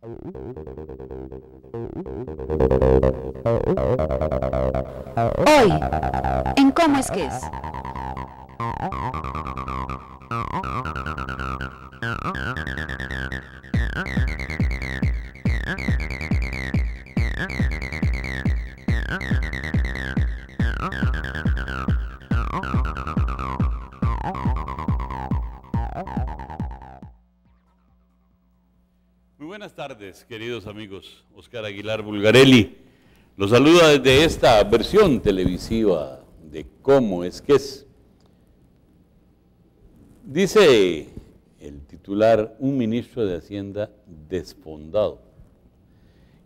Hoy, en ¿Cómo es que es? Muy buenas tardes, queridos amigos. Oscar Aguilar Bulgarelli los saluda desde esta versión televisiva de ¿Cómo es que es? Dice el titular, un ministro de Hacienda desfondado.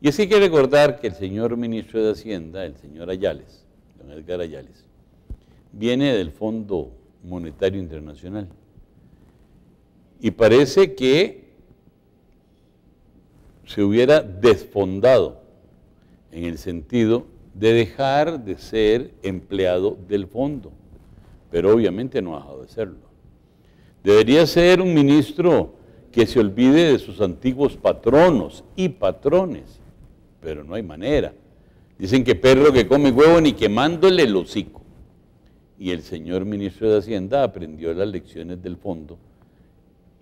Y es que hay que recordar que el señor ministro de Hacienda, el señor Ayales, don Edgar Ayales, viene del Fondo Monetario Internacional. Y parece que se hubiera desfondado en el sentido de dejar de ser empleado del fondo, pero obviamente no ha dejado de serlo. Debería ser un ministro que se olvide de sus antiguos patronos y patrones, pero no hay manera. Dicen que perro que come huevo ni quemándole el hocico. Y el señor ministro de Hacienda aprendió las lecciones del fondo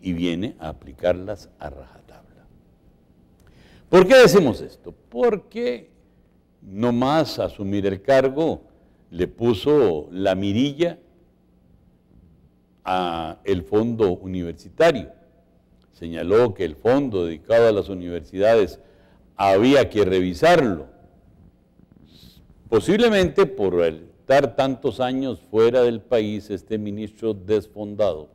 y viene a aplicarlas a rajatabla. ¿Por qué decimos esto? Porque nomás asumir el cargo le puso la mirilla a el fondo universitario. Señaló que el fondo dedicado a las universidades había que revisarlo. Posiblemente por estar tantos años fuera del país, este ministro desfondado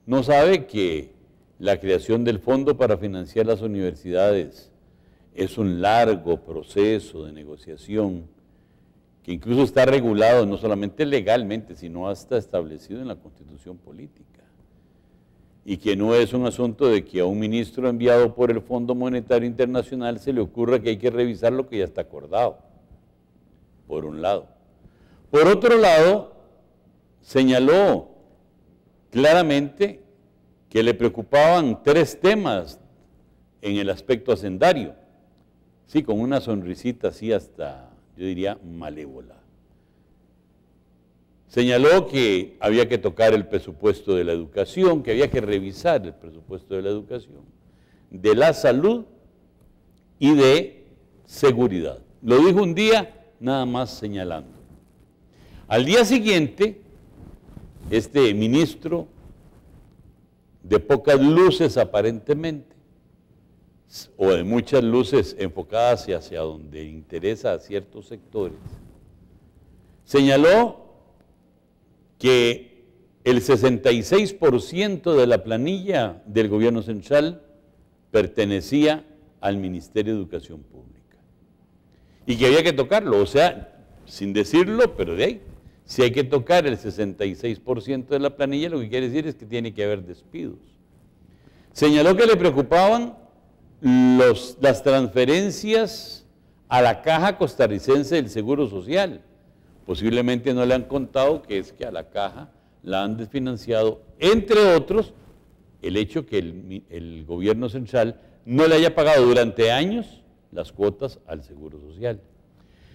no sabe que la creación del fondo para financiar las universidades es un largo proceso de negociación que incluso está regulado no solamente legalmente, sino hasta establecido en la Constitución política. Y que no es un asunto de que a un ministro enviado por el Fondo Monetario Internacional se le ocurra que hay que revisar lo que ya está acordado, por un lado. Por otro lado, señaló claramente que le preocupaban tres temas en el aspecto hacendario. Sí, con una sonrisita así hasta, yo diría, malévola. Señaló que había que tocar el presupuesto de la educación, que había que revisar el presupuesto de la educación, de la salud y de seguridad. Lo dijo un día, nada más señalando. Al día siguiente, este ministro, de pocas luces aparentemente, o de muchas luces enfocadas hacia donde interesa a ciertos sectores, señaló que el 66% de la planilla del gobierno central pertenecía al Ministerio de Educación Pública y que había que tocarlo, o sea, sin decirlo, pero de ahí, si hay que tocar el 66% de la planilla, lo que quiere decir es que tiene que haber despidos. Señaló que le preocupaban las transferencias a la Caja Costarricense del Seguro Social. Posiblemente no le han contado que es que a la Caja la han desfinanciado, entre otros, el hecho que el gobierno central no le haya pagado durante años las cuotas al Seguro Social.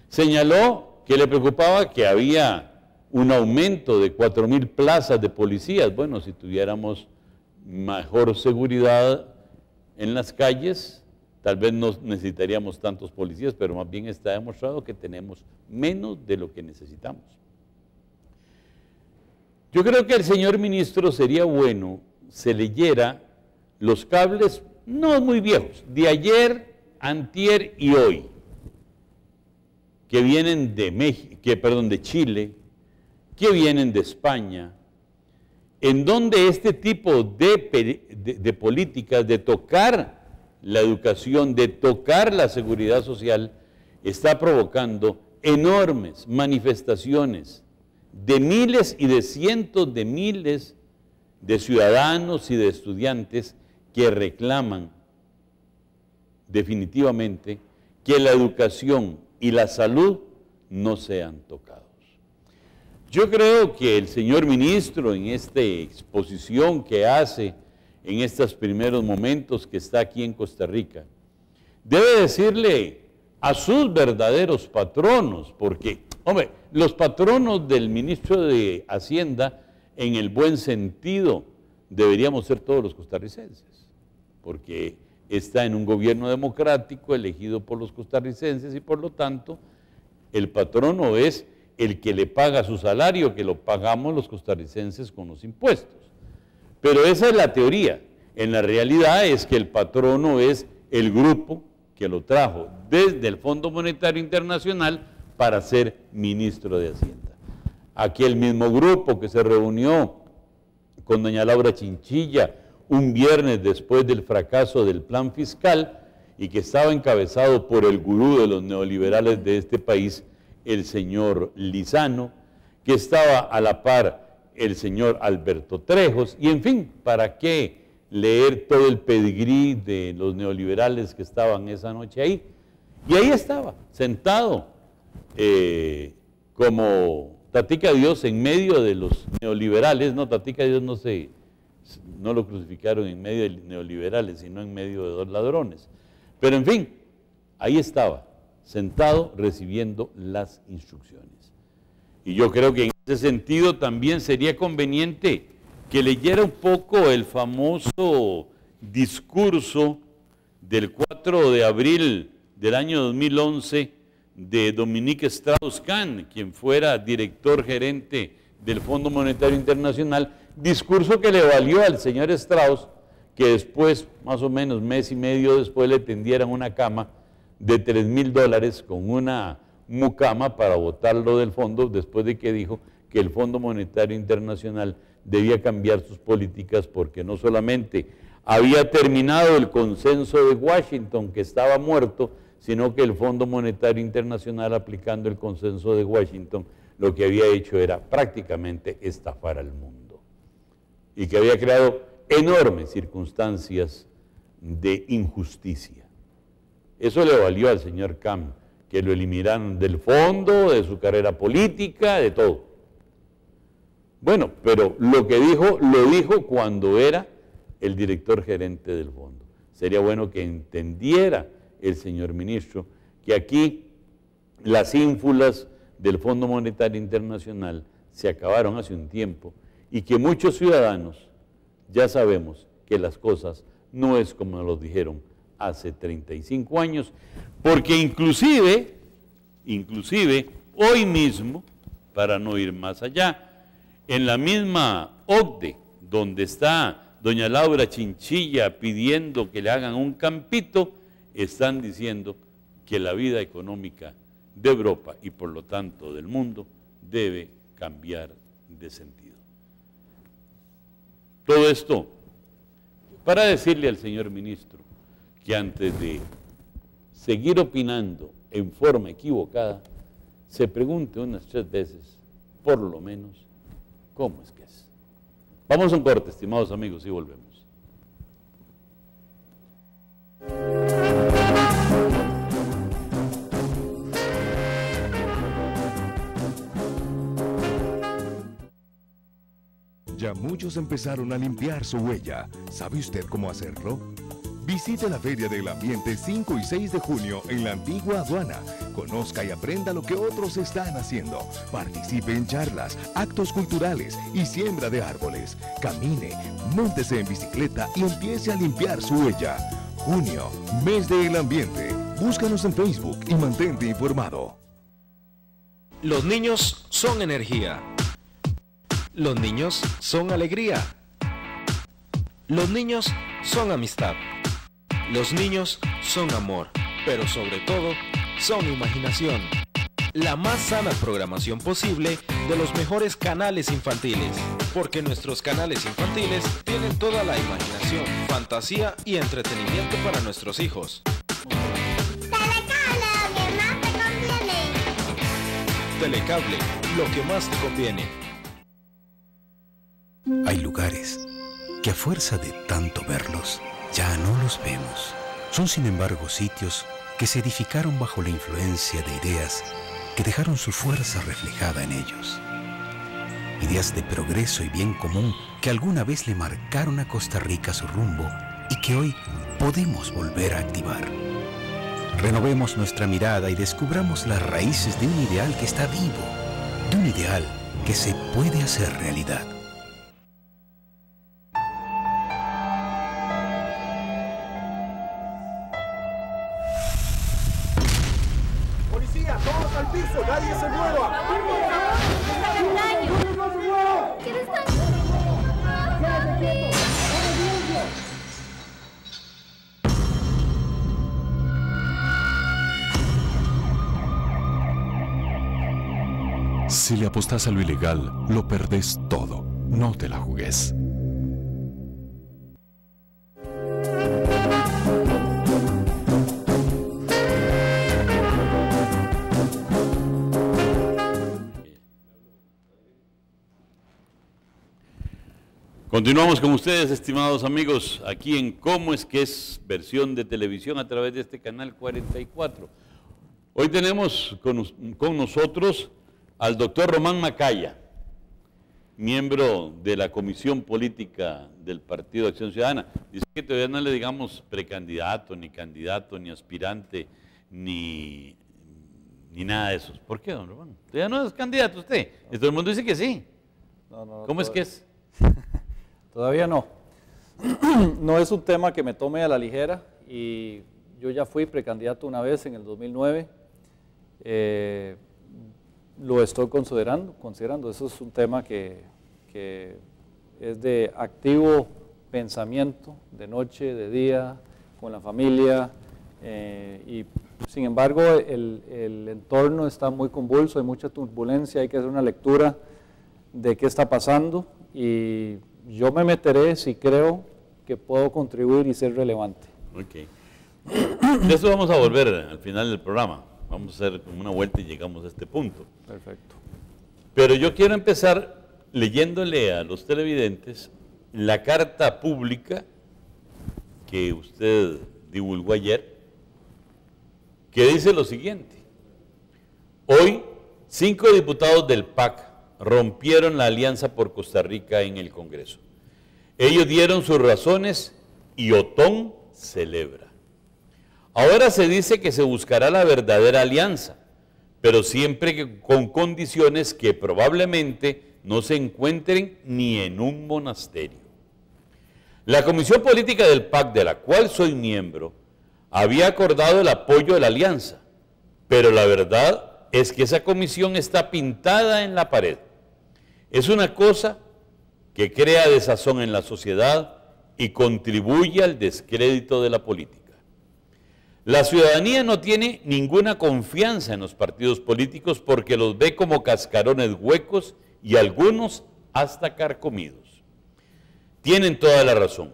Señaló que le preocupaba que había un aumento de 4,000 plazas de policías. Bueno, si tuviéramos mejor seguridad en las calles, tal vez no necesitaríamos tantos policías, pero más bien está demostrado que tenemos menos de lo que necesitamos. Yo creo que al señor ministro sería bueno se leyera los cables, no muy viejos, de ayer, antier y hoy, que vienen de de Chile, que vienen de España, en donde este tipo de políticas, de tocar la educación, de tocar la seguridad social, está provocando enormes manifestaciones de miles y de cientos de miles de ciudadanos y de estudiantes que reclaman definitivamente que la educación y la salud no sean tocados. Yo creo que el señor ministro en esta exposición que hace en estos primeros momentos que está aquí en Costa Rica, debe decirle a sus verdaderos patronos, porque, hombre, los patronos del ministro de Hacienda, en el buen sentido, deberíamos ser todos los costarricenses, porque está en un gobierno democrático elegido por los costarricenses y por lo tanto el patrono es el que le paga su salario, que lo pagamos los costarricenses con los impuestos. Pero esa es la teoría. En la realidad es que el patrono es el grupo que lo trajo desde el Fondo Monetario Internacional para ser ministro de Hacienda. Aquel mismo grupo que se reunió con doña Laura Chinchilla un viernes después del fracaso del plan fiscal y que estaba encabezado por el gurú de los neoliberales de este país, el señor Lizano, que estaba a la par el señor Alberto Trejos, y en fin, ¿para qué leer todo el pedigrí de los neoliberales que estaban esa noche ahí? Y ahí estaba, sentado como Tatica Dios en medio de los neoliberales. No, Tatica Dios no lo crucificaron en medio de neoliberales, sino en medio de dos ladrones. Pero en fin, ahí estaba, sentado recibiendo las instrucciones. Y yo creo que en ese sentido también sería conveniente que leyera un poco el famoso discurso del 4 de abril del año 2011 de Dominique Strauss-Kahn, quien fuera director gerente del Fondo Monetario Internacional, discurso que le valió al señor Strauss que después, más o menos mes y medio después, le tendieran una cama de $3,000 con una mucama para botarlo del fondo, después de que dijo que el Fondo Monetario Internacional debía cambiar sus políticas porque no solamente había terminado el consenso de Washington, que estaba muerto, sino que el Fondo Monetario Internacional, aplicando el consenso de Washington, lo que había hecho era prácticamente estafar al mundo y que había creado enormes circunstancias de injusticia. Eso le valió al señor Kahn que lo eliminaran del fondo, de su carrera política, de todo. Bueno, pero lo que dijo, lo dijo cuando era el director gerente del fondo. Sería bueno que entendiera el señor ministro que aquí las ínfulas del Fondo Monetario Internacional se acabaron hace un tiempo y que muchos ciudadanos ya sabemos que las cosas no es como nos lo dijeron hace 35 años, porque inclusive hoy mismo, para no ir más allá, en la misma OCDE, donde está doña Laura Chinchilla pidiendo que le hagan un campito, están diciendo que la vida económica de Europa y por lo tanto del mundo debe cambiar de sentido. Todo esto para decirle al señor ministro que antes de seguir opinando en forma equivocada, se pregunte unas 3 veces, por lo menos, ¿cómo es que es? Vamos a un corte, estimados amigos, y volvemos. Ya muchos empezaron a limpiar su huella. ¿Sabe usted cómo hacerlo? Visite la Feria del Ambiente 5 y 6 de junio en la antigua aduana. Conozca y aprenda lo que otros están haciendo. Participe en charlas, actos culturales y siembra de árboles. Camine, móntese en bicicleta y empiece a limpiar su huella. Junio, mes del ambiente. Búscanos en Facebook y mantente informado. Los niños son energía. Los niños son alegría. Los niños son amistad. Los niños son amor, pero sobre todo, son imaginación. La más sana programación posible de los mejores canales infantiles, porque nuestros canales infantiles tienen toda la imaginación, fantasía y entretenimiento para nuestros hijos. Telecable, lo que más te conviene. Telecable, lo que más te conviene. Hay lugares que a fuerza de tanto verlos, ya no los vemos. Son sin embargo sitios que se edificaron bajo la influencia de ideas que dejaron su fuerza reflejada en ellos. ideas de progreso y bien común que alguna vez le marcaron a Costa Rica su rumbo y que hoy podemos volver a activar. Renovemos nuestra mirada y descubramos las raíces de un ideal que está vivo, de un ideal que se puede hacer realidad. ¡Policía, todos al piso! ¡Nadie se mueva! Si le apostás a lo ilegal, lo perdés todo. No te la jugues. Continuamos con ustedes, estimados amigos, aquí en Cómo es que es, versión de televisión a través de este canal 44. Hoy tenemos con nosotros al doctor Román Macaya, miembro de la Comisión Política del Partido de Acción Ciudadana. Dice que todavía no le digamos precandidato, ni aspirante, ni nada de eso. ¿Por qué, don Román? ¿Todavía no es candidato usted? Y todo el mundo dice que sí. No, ¿Cómo es que es? Todavía no. No es un tema que me tome a la ligera y yo ya fui precandidato una vez en el 2009. Lo estoy considerando. Eso es un tema que es de activo pensamiento, de noche, de día, con la familia, y sin embargo el entorno está muy convulso, hay mucha turbulencia, hay que hacer una lectura de qué está pasando y yo me meteré si creo que puedo contribuir y ser relevante. Ok. De eso vamos a volver al final del programa. Vamos a hacer como una vuelta y llegamos a este punto. Perfecto. Pero yo quiero empezar leyéndole a los televidentes la carta pública que usted divulgó ayer, que dice lo siguiente. Hoy, 5 diputados del PAC rompieron la alianza por Costa Rica en el Congreso. Ellos dieron sus razones y Otón celebra. Ahora se dice que se buscará la verdadera alianza, pero siempre con condiciones que probablemente no se encuentren ni en un monasterio. La Comisión Política del PAC, de la cual soy miembro, había acordado el apoyo de la alianza, pero la verdad es que esa comisión está pintada en la pared. Es una cosa que crea desazón en la sociedad y contribuye al descrédito de la política. La ciudadanía no tiene ninguna confianza en los partidos políticos porque los ve como cascarones huecos y algunos hasta carcomidos. Tienen toda la razón.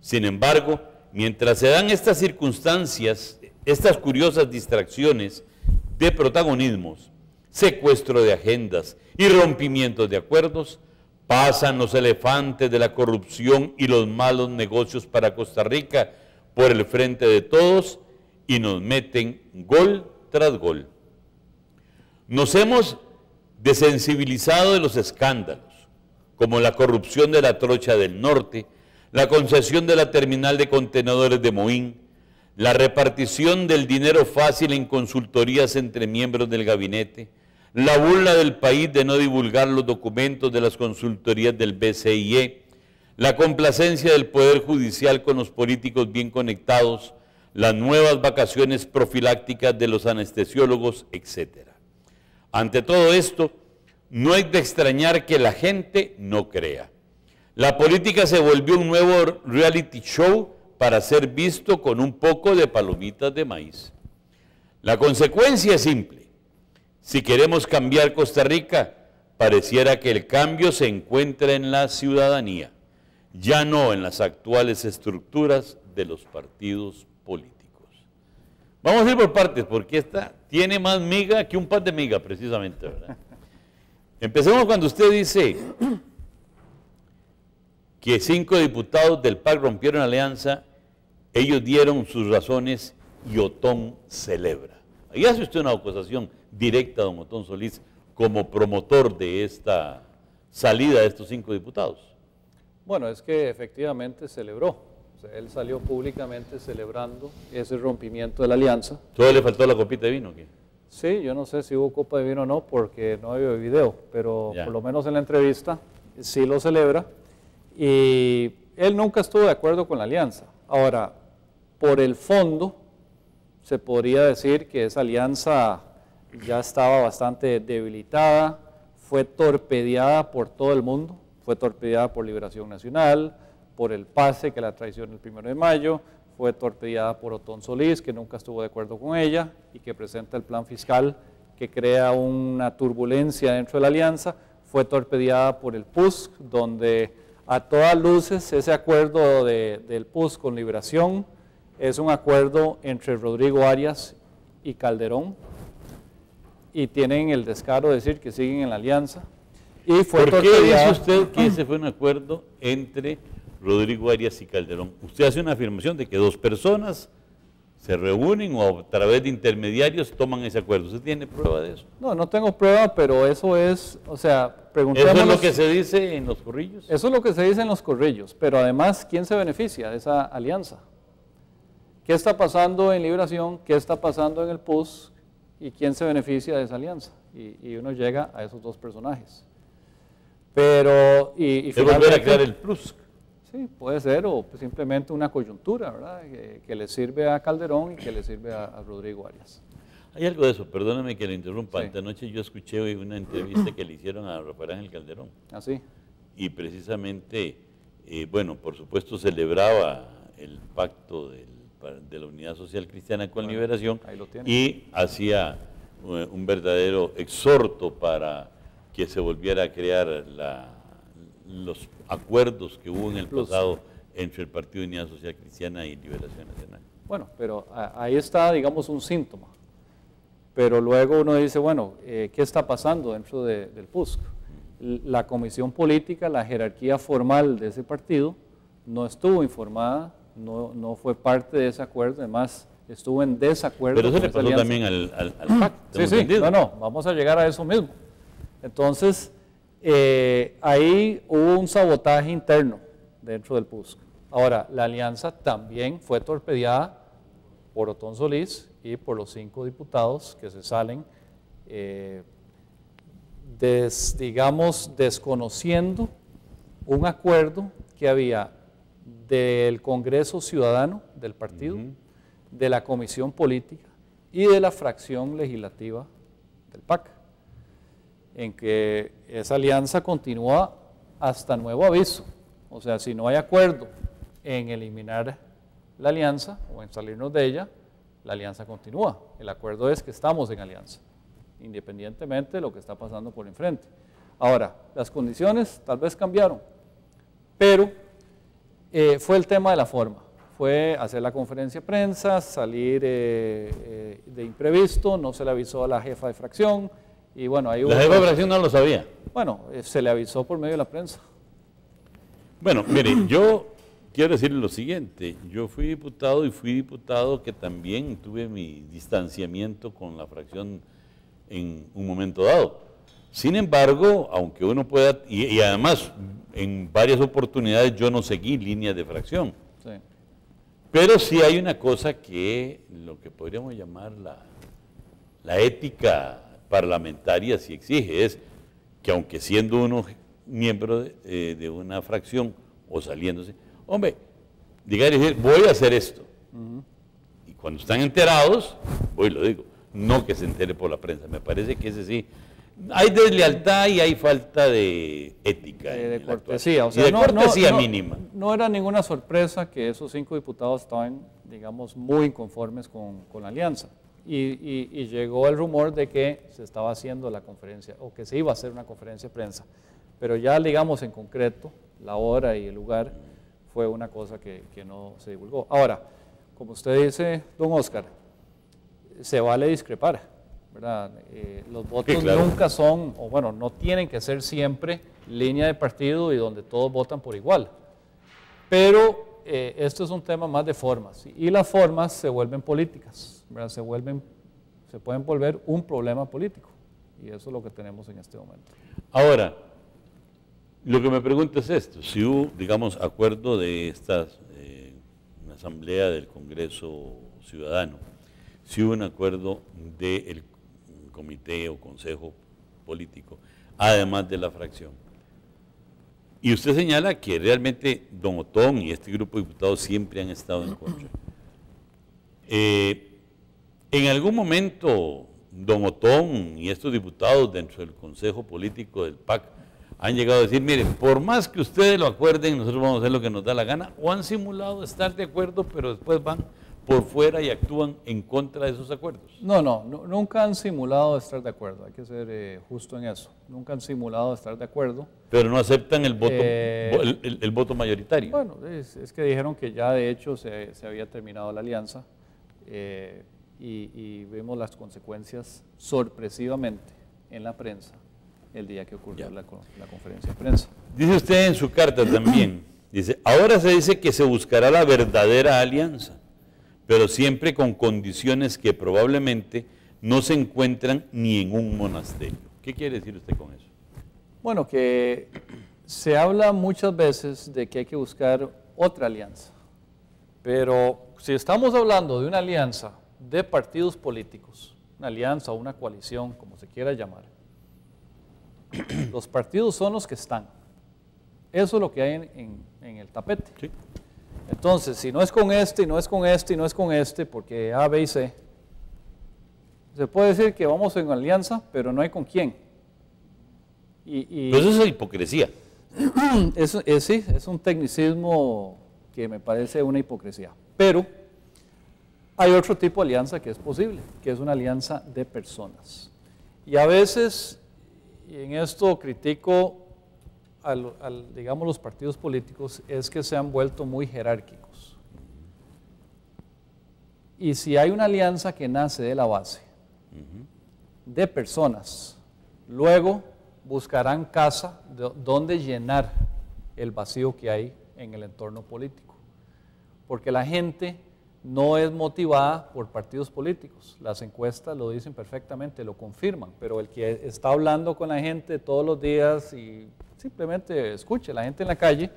Sin embargo, mientras se dan estas circunstancias, estas curiosas distracciones de protagonismos, secuestro de agendas y rompimientos de acuerdos, pasan los elefantes de la corrupción y los malos negocios para Costa Rica por el frente de todos y nos meten gol tras gol. Nos hemos desensibilizado de los escándalos, como la corrupción de la Trocha del Norte, la concesión de la terminal de contenedores de Moín, la repartición del dinero fácil en consultorías entre miembros del gabinete, la burla del país de no divulgar los documentos de las consultorías del BCIE, la complacencia del Poder Judicial con los políticos bien conectados, las nuevas vacaciones profilácticas de los anestesiólogos, etc. Ante todo esto, no es de extrañar que la gente no crea. La política se volvió un nuevo reality show para ser visto con un poco de palomitas de maíz. La consecuencia es simple. Si queremos cambiar Costa Rica, pareciera que el cambio se encuentra en la ciudadanía, ya no en las actuales estructuras de los partidos políticos. Vamos a ir por partes, porque esta tiene más miga que un pan de miga, precisamente, ¿verdad? Empecemos cuando usted dice que 5 diputados del PAC rompieron alianza, ellos dieron sus razones y Otón celebra. Ahí hace usted una acusación directa a don Otón Solís como promotor de esta salida de estos 5 diputados. Bueno, es que efectivamente celebró. O sea, él salió públicamente celebrando ese rompimiento de la alianza. ¿Solo le faltó la copita de vino o qué? Sí, yo no sé si hubo copa de vino o no, porque no había video, pero Ya. por lo menos en la entrevista sí lo celebra. Y él nunca estuvo de acuerdo con la alianza. Ahora, por el fondo, se podría decir que esa alianza ya estaba bastante debilitada, fue torpedeada por todo el mundo, fue torpedeada por Liberación Nacional, por el PACE, que la traicionó el 1 de mayo, fue torpedeada por Otón Solís, que nunca estuvo de acuerdo con ella y que presenta el plan fiscal que crea una turbulencia dentro de la alianza, fue torpedeada por el PUSC, donde a todas luces ese acuerdo del PUSC con Liberación es un acuerdo entre Rodrigo Arias y Calderón, y tienen el descaro de decir que siguen en la alianza. Y fue ¿Por qué torpedeada. dice usted que ese fue un acuerdo entre Rodrigo Arias y Calderón? Usted hace una afirmación de que 2 personas se reúnen o a través de intermediarios toman ese acuerdo. ¿Usted tiene prueba de eso? No, no tengo prueba, pero eso es, o sea, ¿Eso preguntémonos. es lo que se dice en los corrillos? Eso es lo que se dice en los corrillos, pero además, ¿quién se beneficia de esa alianza? ¿Qué está pasando en Liberación? ¿Qué está pasando en el PUS? ¿Y quién se beneficia de esa alianza? Y uno llega a esos 2 personajes. Pero, y Es volver a finalmente, crear el plus. sí, puede ser, o simplemente una coyuntura, ¿verdad? Que le sirve a Calderón y que le sirve a Rodrigo Arias. Hay algo de eso, perdóname que le interrumpa. Sí. Antenoche yo escuché hoy una entrevista que le hicieron a Rafael Ángel Calderón. ¿Así? Y precisamente, bueno, por supuesto celebraba el pacto de la Unidad Social Cristiana con Bueno, Liberación ahí lo tiene. y hacía un verdadero exhorto para que se volviera a crear los acuerdos que hubo en el Plus. pasado entre el Partido de Unidad Social Cristiana y Liberación Nacional. Bueno, pero ahí está, digamos, un síntoma. Pero luego uno dice, bueno, ¿qué está pasando dentro del PUSC? La comisión política, la jerarquía formal de ese partido, no estuvo informada, no fue parte de ese acuerdo, además estuvo en desacuerdo. Pero eso con le esa pasó alianza. también al PAC. Sí, tengo sí, entendido. no, vamos a llegar a eso mismo. Entonces, ahí hubo un sabotaje interno dentro del PUSC. Ahora, la alianza también fue torpedeada por Otón Solís y por los 5 diputados que se salen, digamos, desconociendo un acuerdo que había del Congreso Ciudadano del partido, de la Comisión Política y de la fracción legislativa del PAC, en que esa alianza continúa hasta nuevo aviso. O sea, si no hay acuerdo en eliminar la alianza o en salirnos de ella, la alianza continúa. El acuerdo es que estamos en alianza, independientemente de lo que está pasando por enfrente. Ahora, las condiciones tal vez cambiaron, pero fue el tema de la forma. Fue hacer la conferencia de prensa, salir de imprevisto, no se le avisó a la jefa de fracción, y bueno, ahí hubo... La jefa de fracción no lo sabía. Bueno, se le avisó por medio de la prensa. Bueno, mire, yo quiero decirle lo siguiente, yo fui diputado que también tuve mi distanciamiento con la fracción en un momento dado. Sin embargo, aunque uno pueda, y además en varias oportunidades yo no seguí líneas de fracción, Sí. pero sí hay una cosa que lo que podríamos llamar la ética parlamentaria sí exige, es que aunque siendo uno miembro de una fracción o saliéndose, hombre, diga y decir, voy a hacer esto. Y cuando están enterados, voy y lo digo, no que se entere por la prensa. Me parece que ese sí, hay deslealtad y hay falta de ética. De en la cortesía, actuación. o sea, y de cortesía mínima. No era ninguna sorpresa que esos 5 diputados estaban, digamos, muy inconformes con la alianza. Y llegó el rumor de que se estaba haciendo la conferencia, o que se iba a hacer una conferencia de prensa. Pero ya, digamos, en concreto, la hora y el lugar fue una cosa que no se divulgó. Ahora, como usted dice, don Oscar, se vale discrepar, ¿verdad? Los votos Sí, claro. nunca son, o bueno, no tienen que ser siempre línea de partido y donde todos votan por igual. Pero esto es un tema más de formas, y las formas se vuelven políticas, ¿verdad? Se pueden volver un problema político, y eso es lo que tenemos en este momento. Ahora, Lo que me pregunto es esto, si hubo, digamos, acuerdo de esta una asamblea del Congreso Ciudadano, si hubo un acuerdo del comité o consejo político, además de la fracción. Y usted señala que realmente don Otón y este grupo de diputados siempre han estado en contra. En algún momento, don Otón y estos diputados dentro del consejo político del PAC han llegado a decir, miren, por más que ustedes lo acuerden, nosotros vamos a hacer lo que nos da la gana, o han simulado estar de acuerdo, pero después van por fuera y actúan en contra de esos acuerdos. No, nunca han simulado estar de acuerdo, hay que ser justo en eso. Nunca han simulado estar de acuerdo. Pero no aceptan el voto, el voto mayoritario. Bueno, es que dijeron que ya de hecho se había terminado la alianza y vimos las consecuencias sorpresivamente en la prensa el día que ocurrió la conferencia de prensa. Dice usted en su carta también, dice, ahora se dice que se buscará la verdadera alianza, pero siempre con condiciones que probablemente no se encuentran ni en un monasterio. ¿Qué quiere decir usted con eso? Bueno, que se habla muchas veces de que hay que buscar otra alianza, pero si estamos hablando de una alianza de partidos políticos, una alianza o una coalición, como se quiera llamar, los partidos son los que están. Eso es lo que hay en el tapete. Sí. Entonces, si no es con este, y no es con este, y no es con este, porque A, B y C, se puede decir que vamos en alianza, pero no hay con quién. Pero eso es hipocresía. Sí, es un tecnicismo que me parece una hipocresía. Pero hay otro tipo de alianza que es posible, que es una alianza de personas. Y a veces, y en esto critico digamos, los partidos políticos, es que se han vuelto muy jerárquicos. Y si hay una alianza que nace de la base de personas, luego buscarán casa donde llenar el vacío que hay en el entorno político. Porque la gente no es motivada por partidos políticos. Las encuestas lo dicen perfectamente, lo confirman, pero el que está hablando con la gente todos los días y simplemente escuche a la gente en la calle,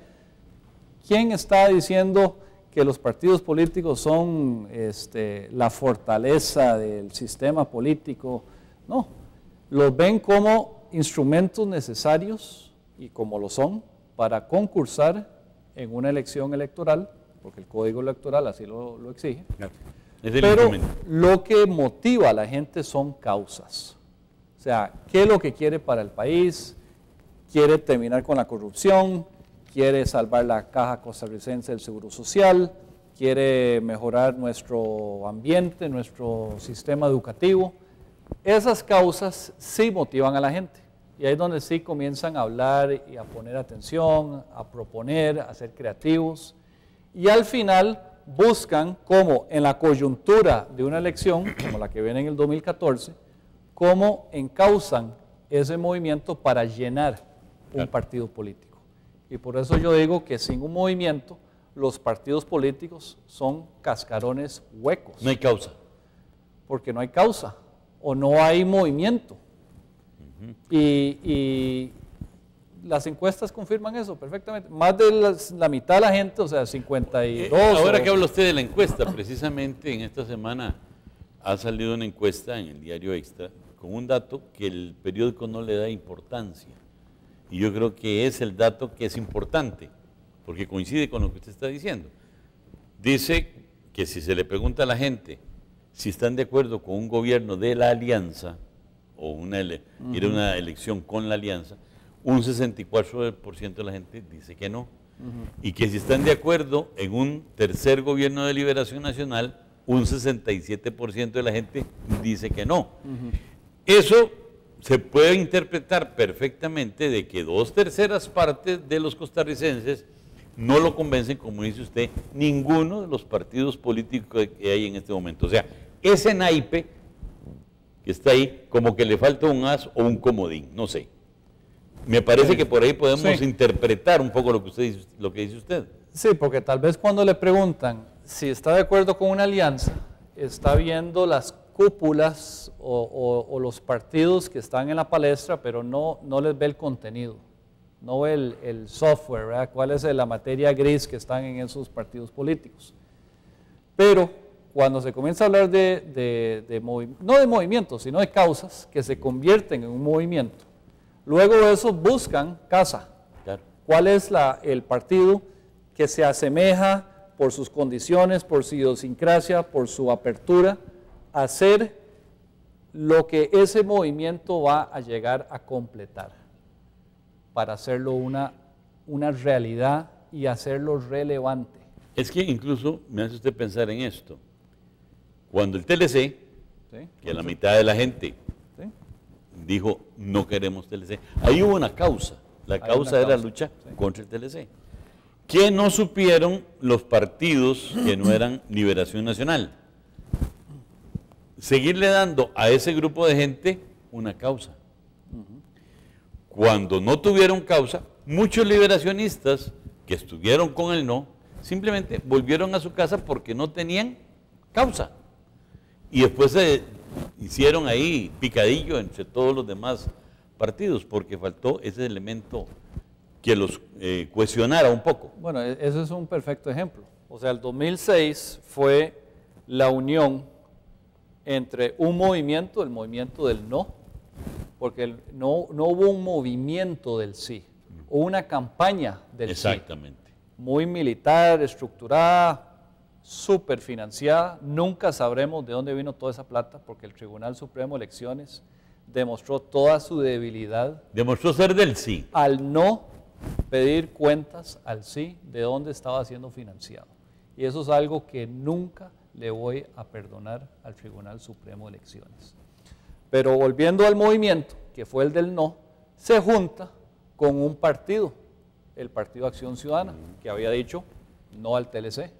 ¿quién está diciendo que los partidos políticos son la fortaleza del sistema político? No, los ven como instrumentos necesarios, y como lo son, para concursar en una elección electoral, porque el Código Electoral así lo exige. Claro. Pero lo que motiva a la gente son causas. O sea, ¿qué es lo que quiere para el país? Quiere terminar con la corrupción, quiere salvar la caja costarricense del Seguro Social, quiere mejorar nuestro ambiente, nuestro sistema educativo. Esas causas sí motivan a la gente. Y ahí es donde sí comienzan a hablar y a poner atención, a proponer, a ser creativos. Y al final buscan cómo en la coyuntura de una elección, como la que viene en el 2014, cómo encausan ese movimiento para llenar un partido político. Y por eso yo digo que sin un movimiento, los partidos políticos son cascarones huecos. No hay causa. Porque no hay causa, o no hay movimiento. Y las encuestas confirman eso perfectamente. Más de la mitad de la gente, o sea, 52. Ahora que habla usted de la encuesta, precisamente en esta semana ha salido una encuesta en el diario Extra con un dato que el periódico no le da importancia. Y yo creo que es el dato que es importante, porque coincide con lo que usted está diciendo. Dice que si se le pregunta a la gente si están de acuerdo con un gobierno de la alianza, o ir a una elección con la alianza, un 64% de la gente dice que no. Y que si están de acuerdo en un tercer gobierno de liberación nacional, un 67% de la gente dice que no. Eso se puede interpretar perfectamente de que 2/3 partes de los costarricenses no lo convencen, como dice usted, ninguno de los partidos políticos que hay en este momento. O sea, ese naipe que está ahí, como que le falta un as o un comodín, no sé. Me parece que por ahí podemos interpretar un poco lo que dice usted. Sí, porque tal vez cuando le preguntan si está de acuerdo con una alianza, está viendo las cúpulas o los partidos que están en la palestra, pero no les ve el contenido. no ve el software, ¿verdad? Cuál es la materia gris que están en esos partidos políticos. Pero cuando se comienza a hablar no de movimientos, sino de causas que se convierten en un movimiento, luego de eso buscan casa. Claro. ¿Cuál es el partido que se asemeja por sus condiciones, por su idiosincrasia, por su apertura, a hacer lo que ese movimiento va a llegar a completar, para hacerlo una realidad y hacerlo relevante? Es que incluso me hace usted pensar en esto. Cuando el TLC, ¿Sí? que la mitad de la gente ¿Sí? dijo no queremos TLC, ahí hubo una causa. La causa era la lucha contra el TLC. ¿Qué no supieron los partidos que no eran Liberación Nacional? Seguirle dando a ese grupo de gente una causa. Cuando no tuvieron causa, muchos liberacionistas que estuvieron con el no, simplemente volvieron a su casa porque no tenían causa. Y después se hicieron ahí picadillo entre todos los demás partidos, porque faltó ese elemento que los cohesionara un poco. Bueno, eso es un perfecto ejemplo. O sea, el 2006 fue la unión entre un movimiento, el movimiento del no, porque no hubo un movimiento del sí, hubo una campaña del sí. Exactamente. Muy militar, estructurada, súper financiada. Nunca sabremos de dónde vino toda esa plata, porque el Tribunal Supremo de Elecciones demostró toda su debilidad. Demostró ser del sí. Al no pedir cuentas al sí de dónde estaba siendo financiado. Y eso es algo que nunca le voy a perdonar al Tribunal Supremo de Elecciones. Pero volviendo al movimiento, que fue el del no, se junta con un partido, el Partido Acción Ciudadana, que había dicho no al TLC.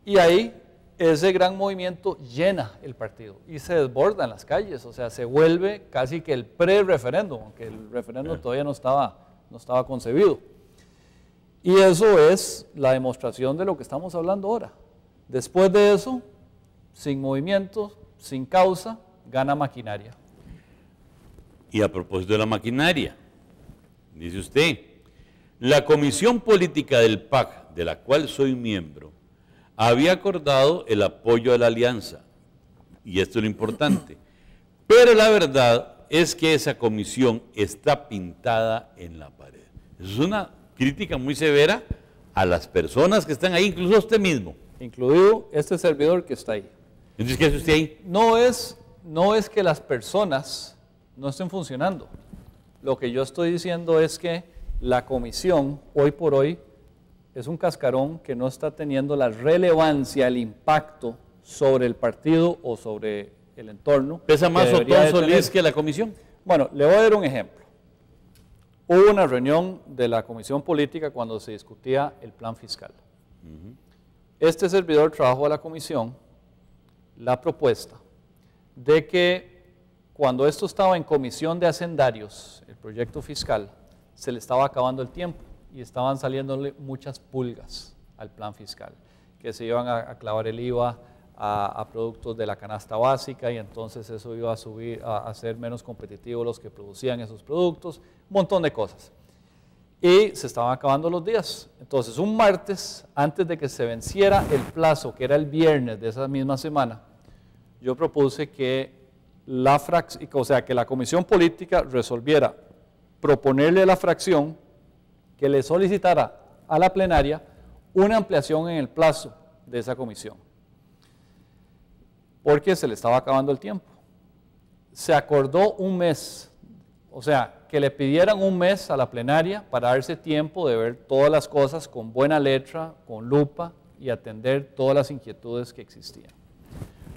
Y ahí ese gran movimiento llena el partido y se desborda en las calles, o sea, se vuelve casi que el pre-referéndum, aunque el referéndum todavía no estaba concebido. Y eso es la demostración de lo que estamos hablando ahora. Después de eso, sin movimiento, sin causa, gana maquinaria. Y a propósito de la maquinaria, dice usted, la Comisión Política del PAC, de la cual soy miembro, había acordado el apoyo a la alianza, y esto es lo importante, pero la verdad es que esa comisión está pintada en la pared. Eso es una crítica muy severa a las personas que están ahí, incluso a usted mismo. Incluido este servidor que está ahí. Entonces, ¿qué hace usted ahí? No es que las personas no estén funcionando. Lo que yo estoy diciendo es que la comisión, hoy por hoy, es un cascarón que no está teniendo la relevancia, el impacto sobre el partido o sobre el entorno. ¿Pesa más Otón Solís que la comisión? Bueno, le voy a dar un ejemplo. Hubo una reunión de la comisión política cuando se discutía el plan fiscal. Este servidor trajo a la comisión la propuesta de que cuando esto estaba en comisión de hacendarios, el proyecto fiscal, se le estaba acabando el tiempo y estaban saliéndole muchas pulgas al plan fiscal, que se iban a clavar el IVA a productos de la canasta básica y entonces eso iba a hacer menos competitivos los que producían esos productos, un montón de cosas. Y se estaban acabando los días. Entonces, un martes, antes de que se venciera el plazo, que era el viernes de esa misma semana, yo propuse que que la comisión política resolviera proponerle a la fracción que le solicitara a la plenaria una ampliación en el plazo de esa comisión, porque se le estaba acabando el tiempo. Se acordó un mes, o sea, que le pidieran un mes a la plenaria para darse tiempo de ver todas las cosas con buena letra, con lupa y atender todas las inquietudes que existían.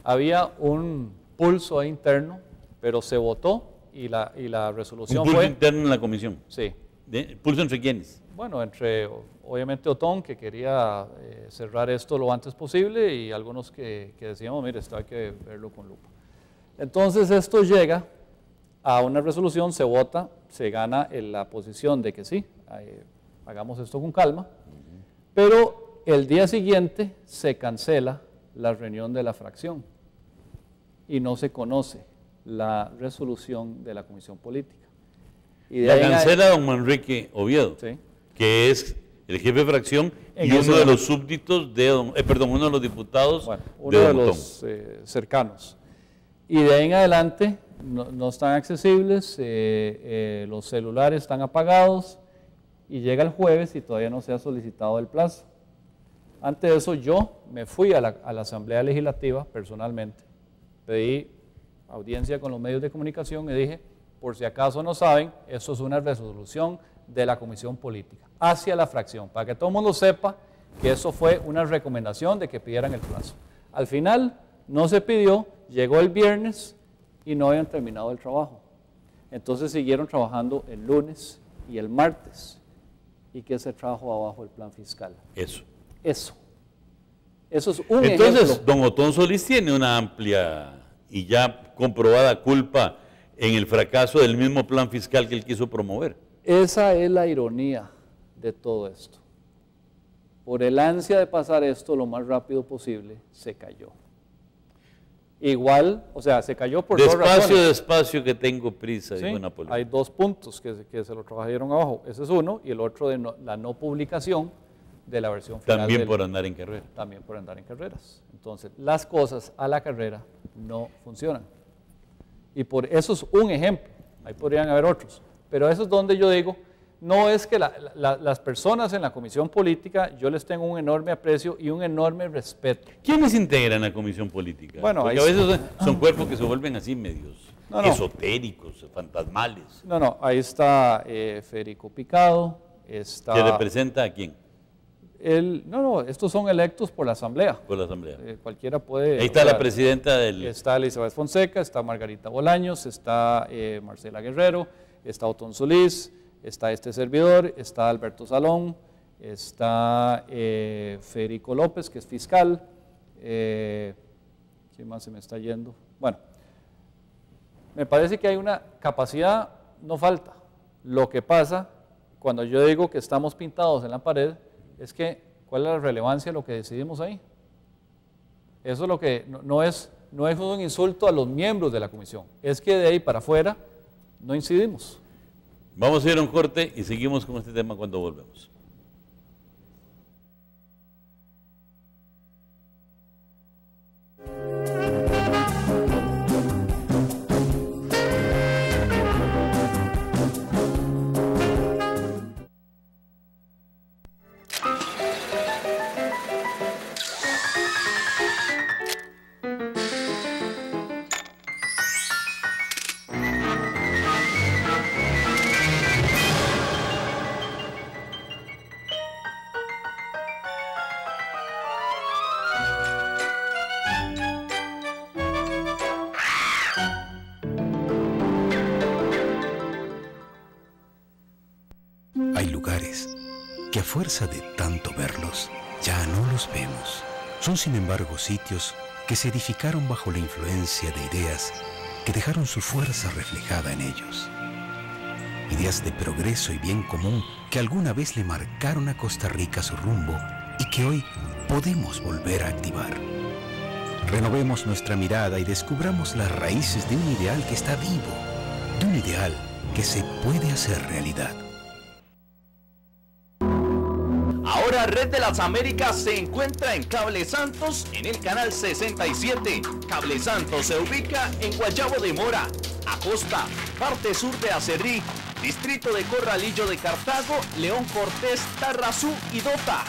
Había un pulso ahí interno, pero se votó y la resolución fue... ¿Un pulso interno en la comisión? Sí. ¿Pulso entre quiénes? Bueno, entre obviamente Otón, que quería cerrar esto lo antes posible, y algunos que decíamos, mire, esto hay que verlo con lupa. Entonces esto llega a una resolución, se vota, se gana en la posición de que sí, hagamos esto con calma, pero el día siguiente se cancela la reunión de la fracción y no se conoce la resolución de la comisión política. Y de La ahí en cancela don Manrique Oviedo, Sí. que es el jefe de fracción En y ese uno de momento. los súbditos de uno de los diputados Bueno, de uno de don Otón. los cercanos. Y de ahí en adelante no están accesibles, los celulares están apagados y llega el jueves y todavía no se ha solicitado el plazo. Antes de eso yo me fui a la Asamblea Legislativa personalmente, pedí audiencia con los medios de comunicación y dije, por si acaso no saben, eso es una resolución de la Comisión Política hacia la fracción, para que todo el mundo sepa que eso fue una recomendación de que pidieran el plazo. Al final no se pidió, llegó el viernes y no habían terminado el trabajo. Entonces siguieron trabajando el lunes y el martes. ¿Y qué se trajo abajo el plan fiscal? Eso. Eso es un Entonces, ejemplo. don Otón Solís tiene una amplia y ya comprobada culpa en el fracaso del mismo plan fiscal que él quiso promover. Esa es la ironía de todo esto. Por el ansia de pasar esto lo más rápido posible, se cayó. Igual, o sea, se cayó por dos razones. Despacio, despacio, que tengo prisa, Sí, dijo Napoleón. hay dos puntos que se lo trabajaron abajo. Ese es uno, y el otro de la no publicación de la versión final. También por andar en carrera. También por andar en carreras. Entonces, las cosas a la carrera no funcionan. Y por eso es un ejemplo. Ahí podrían haber otros. Pero eso es donde yo digo, no es que las personas en la comisión política, yo les tengo un enorme aprecio y un enorme respeto. ¿Quiénes integran la comisión política? Bueno, porque ahí a veces son cuerpos que se vuelven así medios esotéricos, fantasmales. No, ahí está Federico Picado, está... ¿Que representa a quién? Estos son electos por la Asamblea. Por la Asamblea. Cualquiera puede... Ahí está la presidenta del... Está Elizabeth Fonseca, está Margarita Bolaños, está Marcela Guerrero, está Otón Solís, está este servidor, está Alberto Salón, está Federico López, que es fiscal. ¿Quién más se me está yendo? Bueno, me parece que hay una capacidad, no falta. Lo que pasa, cuando yo digo que estamos pintados en la pared, es que, ¿cuál es la relevancia de lo que decidimos ahí? Eso es lo que no es un insulto a los miembros de la comisión, es que de ahí para afuera no incidimos. Vamos a ir a un corte y seguimos con este tema cuando volvemos. Hay lugares que a fuerza de tanto verlos, ya no los vemos. Son sin embargo sitios que se edificaron bajo la influencia de ideas que dejaron su fuerza reflejada en ellos. Ideas de progreso y bien común que alguna vez le marcaron a Costa Rica su rumbo y que hoy podemos volver a activar. Renovemos nuestra mirada y descubramos las raíces de un ideal que está vivo, de un ideal que se puede hacer realidad. Ahora Red de las Américas se encuentra en Cable Santos en el canal 67. Cable Santos se ubica en Guayabo de Mora, Acosta, parte sur de Acerrí, distrito de Corralillo de Cartago, León Cortés, Tarrazú y Dota.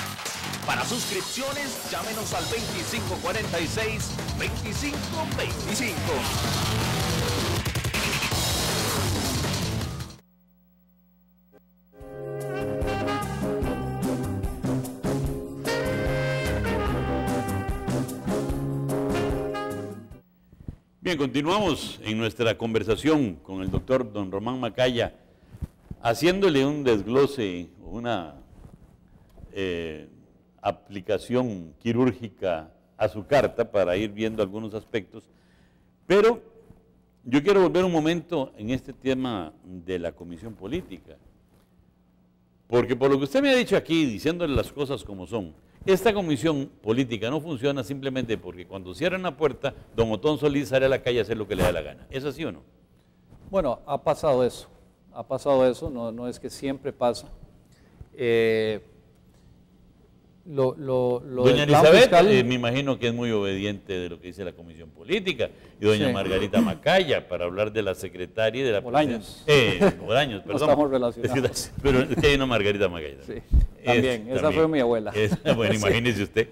Para suscripciones, llámenos al 2546-2525. Bien, continuamos en nuestra conversación con el doctor don Román Macaya, haciéndole un desglose, una aplicación quirúrgica a su carta para ir viendo algunos aspectos. Pero yo quiero volver un momento en este tema de la comisión política, porque por lo que usted me ha dicho aquí, diciéndole las cosas como son, esta comisión política no funciona simplemente porque cuando cierran la puerta, don Otón Solís sale a la calle a hacer lo que le da la gana. ¿Es así o no? Bueno, ha pasado eso. ha pasado eso, no es que siempre pasa. Doña Elizabeth, me imagino que es muy obediente de lo que dice la Comisión Política, y doña Margarita Macaya, para hablar de la secretaria y de la Bolaños. Bolaños, perdón. No estamos relacionados. Pero es que hay una Margarita Macaya. Sí, también, esa fue mi abuela. Bueno, imagínese usted.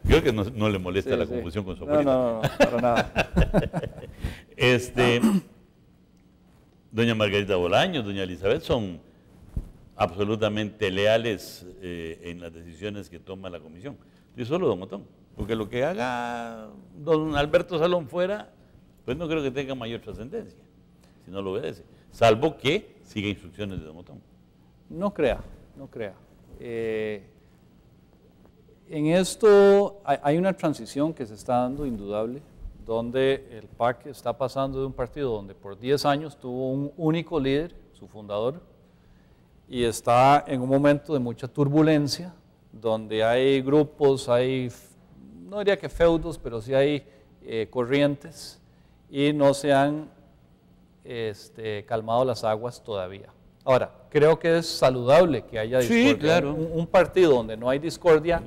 Creo que no le molesta la confusión con su abuelita. No, para nada. Doña Margarita Bolaños, doña Elizabeth son absolutamente leales en las decisiones que toma la comisión. Y solo don Otón, porque lo que haga don Alberto Salón fuera, pues no creo que tenga mayor trascendencia, si no lo obedece, salvo que siga instrucciones de don Otón. No crea. En esto hay una transición que se está dando indudable, donde el PAC está pasando de un partido donde por 10 años tuvo un único líder, su fundador, y está en un momento de mucha turbulencia, donde hay grupos, no diría que feudos, pero sí hay corrientes, y no se han calmado las aguas todavía. Ahora, creo que es saludable que haya discordia. Sí, claro. Un partido donde no hay discordia.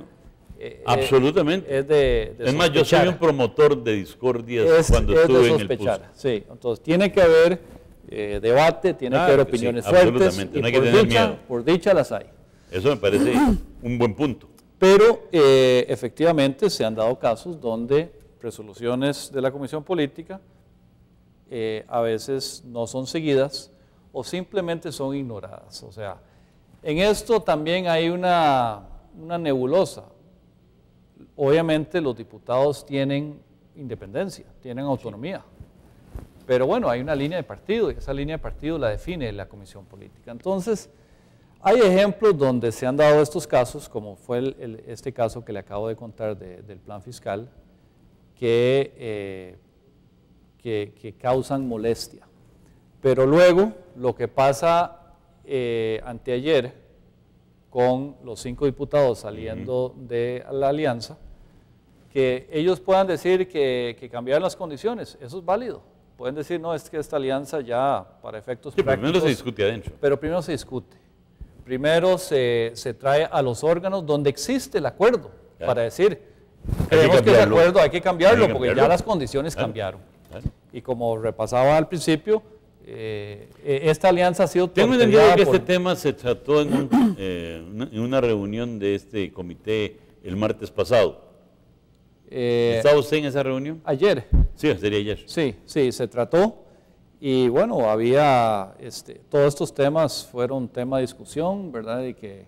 Absolutamente. Es más, yo soy un promotor de discordias cuando estuve en el PUSC. Sí, entonces tiene que haber debate, tiene que haber opiniones fuertes, y no hay que tener miedo. Por dicha las hay. Eso me parece un buen punto. Pero efectivamente se han dado casos donde resoluciones de la Comisión Política a veces no son seguidas o simplemente son ignoradas. O sea, en esto también hay una nebulosa. Obviamente los diputados tienen independencia, tienen autonomía, pero bueno, hay una línea de partido y esa línea de partido la define la Comisión Política. Entonces, hay ejemplos donde se han dado estos casos, como fue este caso que le acabo de contar del plan fiscal, que causan molestia. Pero luego, lo que pasa anteayer con los 5 diputados saliendo de la alianza, que ellos puedan decir que cambiaron las condiciones, eso es válido. Pueden decir, no, es que esta alianza ya para efectos prácticos. Primero se discute adentro. Pero primero se discute. Primero se trae a los órganos donde existe el acuerdo, para decir, creemos que ese acuerdo hay que cambiarlo, porque ya las condiciones cambiaron. Y como repasaba al principio, esta alianza ha sido Tengo entendido que este tema se trató en una reunión de este comité el martes pasado. ¿Estaba usted en esa reunión? Ayer. Sí, sería ayer. Sí, se trató y bueno, había, todos estos temas fueron tema de discusión, ¿verdad? Y que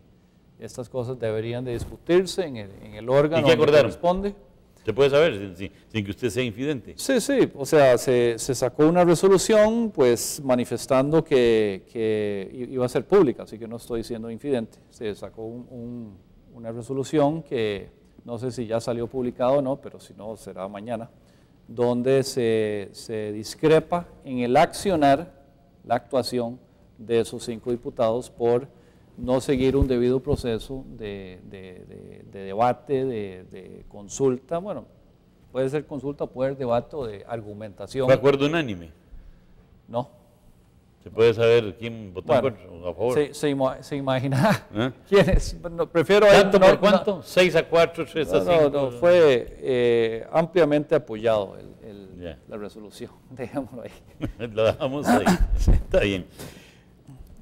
estas cosas deberían de discutirse en el órgano que corresponde. ¿Se puede saber sin que usted sea infidente? Sí, o sea, se sacó una resolución pues manifestando que iba a ser pública, así que no estoy siendo infidente. Se sacó una resolución que no sé si ya salió publicado o no, pero si no será mañana, donde se discrepa en el accionar, la actuación de esos 5 diputados por no seguir un debido proceso de debate, de consulta. Bueno, puede ser consulta, puede ser debate o de argumentación. ¿Fue acuerdo unánime? No. ¿Se puede saber quién votó a favor? Se imagina quiénes. No, prefiero ¿Tanto por cuánto? 6-4, 3-5. No, fue ampliamente apoyado la resolución. Dejémoslo ahí. Lo dejamos ahí. Está bien.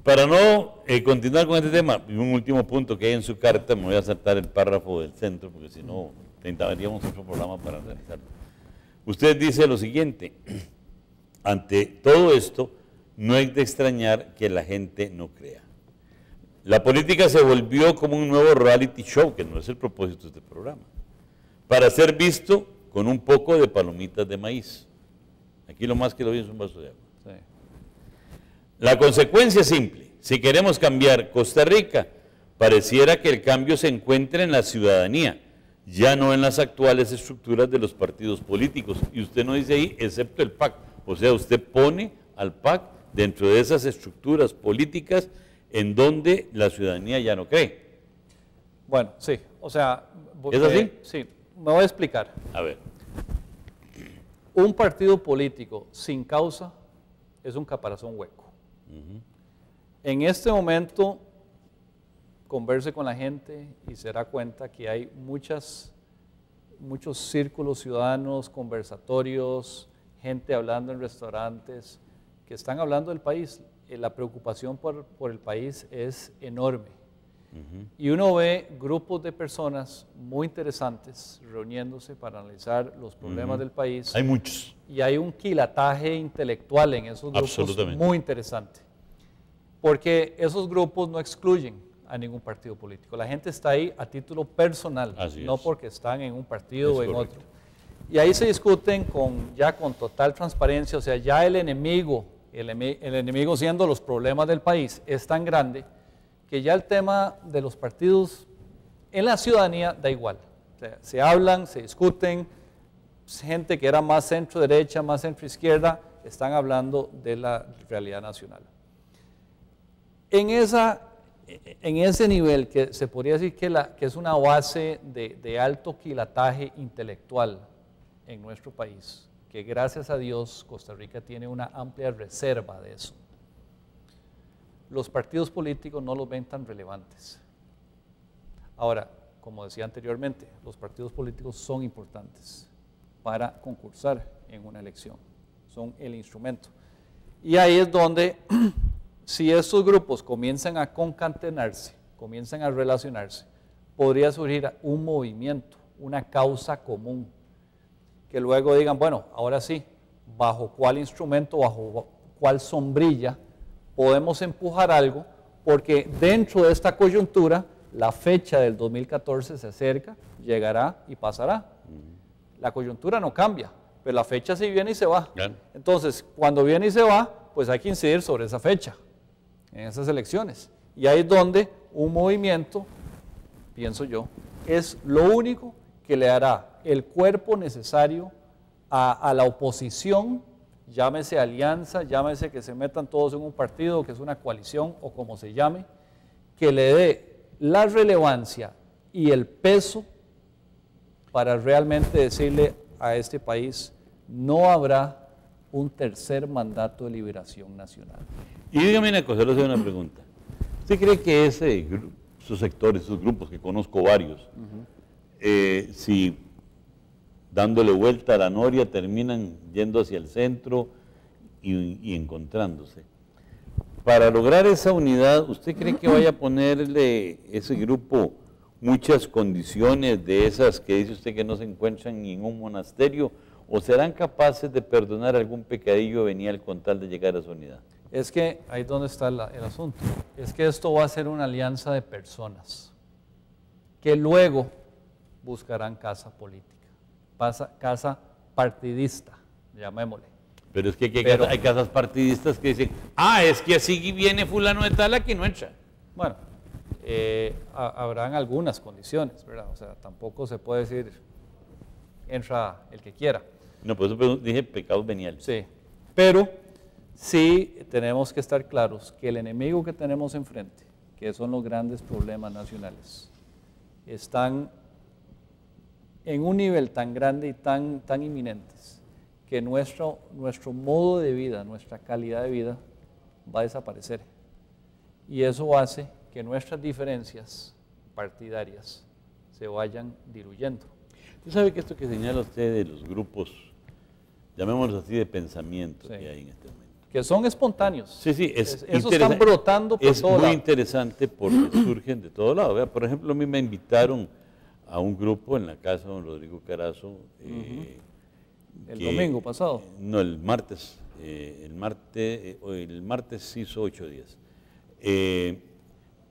Para no continuar con este tema, un último punto que hay en su carta, me voy a saltar el párrafo del centro, porque si no, tendríamos otro programa para realizarlo. Usted dice lo siguiente: ante todo esto, no es de extrañar que la gente no crea. La política se volvió como un nuevo reality show, que no es el propósito de este programa, para ser visto con un poco de palomitas de maíz. Aquí lo más que lo vi es un vaso de agua. Sí. La consecuencia es simple: si queremos cambiar Costa Rica, pareciera que el cambio se encuentra en la ciudadanía, ya no en las actuales estructuras de los partidos políticos. Y usted no dice ahí, excepto el PAC. O sea, usted pone al PAC dentro de esas estructuras políticas en donde la ciudadanía ya no cree. Bueno, sí, o sea... ¿Es así? Sí, me voy a explicar. A ver. Un partido político sin causa es un caparazón hueco. En este momento, converse con la gente y se dará cuenta que hay muchos círculos ciudadanos, conversatorios, gente hablando en restaurantes, que están hablando del país. La preocupación por el país es enorme. Y uno ve grupos de personas muy interesantes reuniéndose para analizar los problemas del país. Hay muchos. Y hay un quilataje intelectual en esos grupos muy interesante. Porque esos grupos no excluyen a ningún partido político. La gente está ahí a título personal, no porque están en un partido o en otro. Y ahí se discuten ya con total transparencia, o sea, ya el enemigo siendo los problemas del país, es tan grande que ya el tema de los partidos en la ciudadanía da igual. O sea, se hablan, se discuten, gente que era más centro-derecha, más centro-izquierda, están hablando de la realidad nacional. En ese nivel, que se podría decir que es una base de alto quilataje intelectual en nuestro país, que gracias a Dios Costa Rica tiene una amplia reserva de eso. Los partidos políticos no los ven tan relevantes. Ahora, como decía anteriormente, los partidos políticos son importantes para concursar en una elección, son el instrumento. Y ahí es donde, si estos grupos comienzan a concatenarse, comienzan a relacionarse, podría surgir un movimiento, una causa común, que luego digan, bueno, ahora sí, bajo cuál instrumento, bajo cuál sombrilla podemos empujar algo, porque dentro de esta coyuntura la fecha del 2014 se acerca, llegará y pasará. La coyuntura no cambia, pero la fecha sí viene y se va. Entonces, cuando viene y se va, pues hay que incidir sobre esa fecha, en esas elecciones. Y ahí es donde un movimiento, pienso yo, es lo único que le dará el cuerpo necesario a la oposición, llámese alianza, llámese que se metan todos en un partido, que es una coalición o como se llame, que le dé la relevancia y el peso para realmente decirle a este país, no habrá un tercer mandato de liberación nacional. Y dígame una cosa, le hago una pregunta. ¿Usted cree que esos sectores, esos grupos, que conozco varios, si dándole vuelta a la noria terminan yendo hacia el centro y encontrándose? Para lograr esa unidad, ¿usted cree que vaya a ponerle ese grupo muchas condiciones de esas que dice usted que no se encuentran ni en un monasterio, o serán capaces de perdonar algún pecadillo venial con tal de llegar a esa unidad? Es que ahí es donde está el asunto. Es que esto va a ser una alianza de personas que luego buscarán casa política, casa partidista, llamémosle. Pero es que hay casas partidistas que dicen, es que así viene fulano de tal, aquí no entra. Bueno, habrán algunas condiciones, ¿verdad? O sea, tampoco se puede decir, entra el que quiera. No, por eso dije pecados veniales. Sí, pero sí tenemos que estar claros que el enemigo que tenemos enfrente, que son los grandes problemas nacionales, están en un nivel tan grande y tan inminentes, que nuestro modo de vida, nuestra calidad de vida va a desaparecer. Y eso hace que nuestras diferencias partidarias se vayan diluyendo. Usted sabe que esto que señala usted de los grupos, llamémoslos así, de pensamiento que hay en este momento, que son espontáneos. Sí, esos están brotando por todo lado. Es muy interesante porque surgen de todo lado. Vea, por ejemplo, a mí me invitaron a un grupo en la casa de don Rodrigo Carazo. El domingo pasado. No, el martes. El martes hizo 8 días.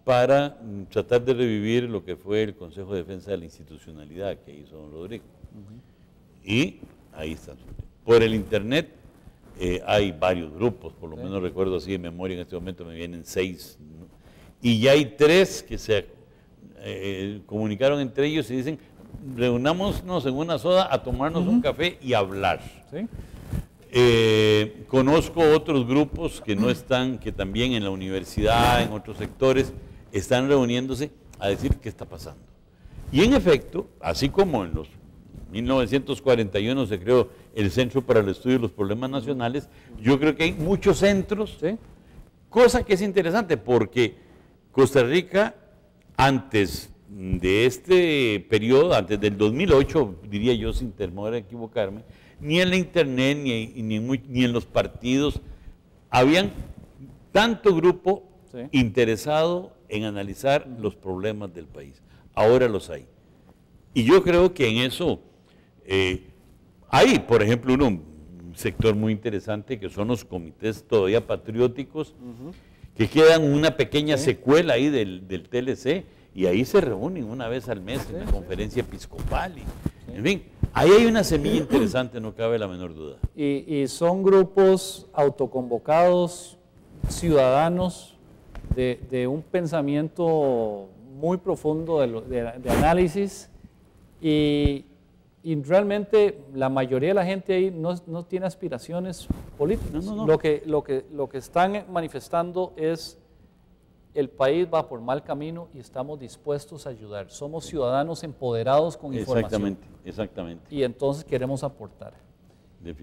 Para tratar de revivir lo que fue el Consejo de Defensa de la Institucionalidad que hizo don Rodrigo. Y ahí están. Por el internet hay varios grupos, por lo menos recuerdo así de memoria, en este momento me vienen 6. ¿no? Y ya hay 3 que se comunicaron entre ellos y dicen, reunámonos en una soda a tomarnos un café y hablar. ¿Sí? Conozco otros grupos que no están, que también en la universidad, en otros sectores, están reuniéndose a decir qué está pasando. Y en efecto, así como en los 1941 se creó el Centro para el Estudio de los Problemas Nacionales, yo creo que hay muchos centros Cosa que es interesante porque Costa Rica, antes de este periodo, antes del 2008, diría yo sin temor a equivocarme, ni en la internet ni en los partidos habían tanto grupo interesado en analizar los problemas del país. Ahora los hay. Y yo creo que en eso hay, por ejemplo, un sector muy interesante que son los comités todavía patrióticos, que quedan una pequeña secuela ahí del TLC, y ahí se reúnen una vez al mes en la conferencia episcopal. En fin, ahí hay una semilla interesante, no cabe la menor duda. Y son grupos autoconvocados, ciudadanos, de un pensamiento muy profundo de análisis, y realmente la mayoría de la gente ahí no tiene aspiraciones políticas. No. Lo que están manifestando es: el país va por mal camino y estamos dispuestos a ayudar. Somos ciudadanos empoderados con información. Exactamente. Y entonces queremos aportar.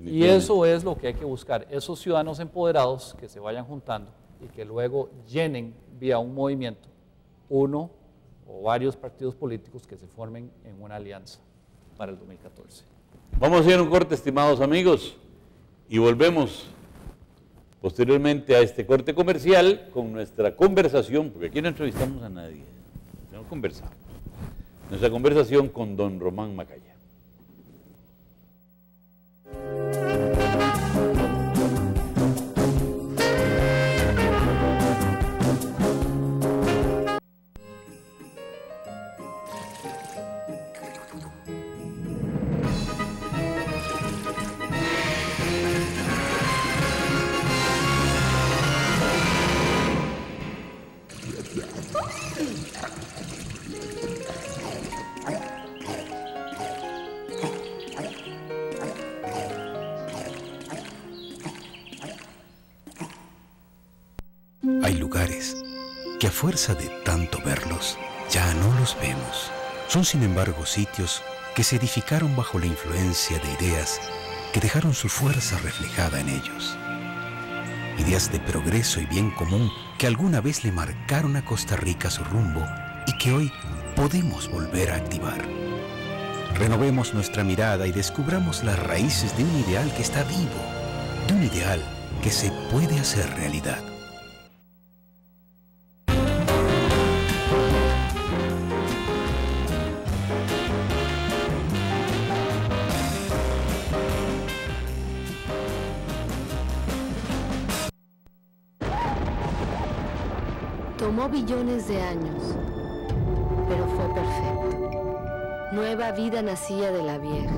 Y eso es lo que hay que buscar, esos ciudadanos empoderados que se vayan juntando y que luego llenen vía un movimiento, uno o varios partidos políticos que se formen en una alianza para el 2014. Vamos a ir a un corte, estimados amigos, y volvemos posteriormente a este corte comercial con nuestra conversación, porque aquí no entrevistamos a nadie, no conversamos. Nuestra conversación con don Román Macaya. Hay lugares que a fuerza de tanto verlos, ya no los vemos. Son sin embargo sitios que se edificaron bajo la influencia de ideas que dejaron su fuerza reflejada en ellos. Ideas de progreso y bien común que alguna vez le marcaron a Costa Rica su rumbo y que hoy podemos volver a activar. Renovemos nuestra mirada y descubramos las raíces de un ideal que está vivo, de un ideal que se puede hacer realidad. Tomó billones de años, pero fue perfecto. Nueva vida nacía de la vieja.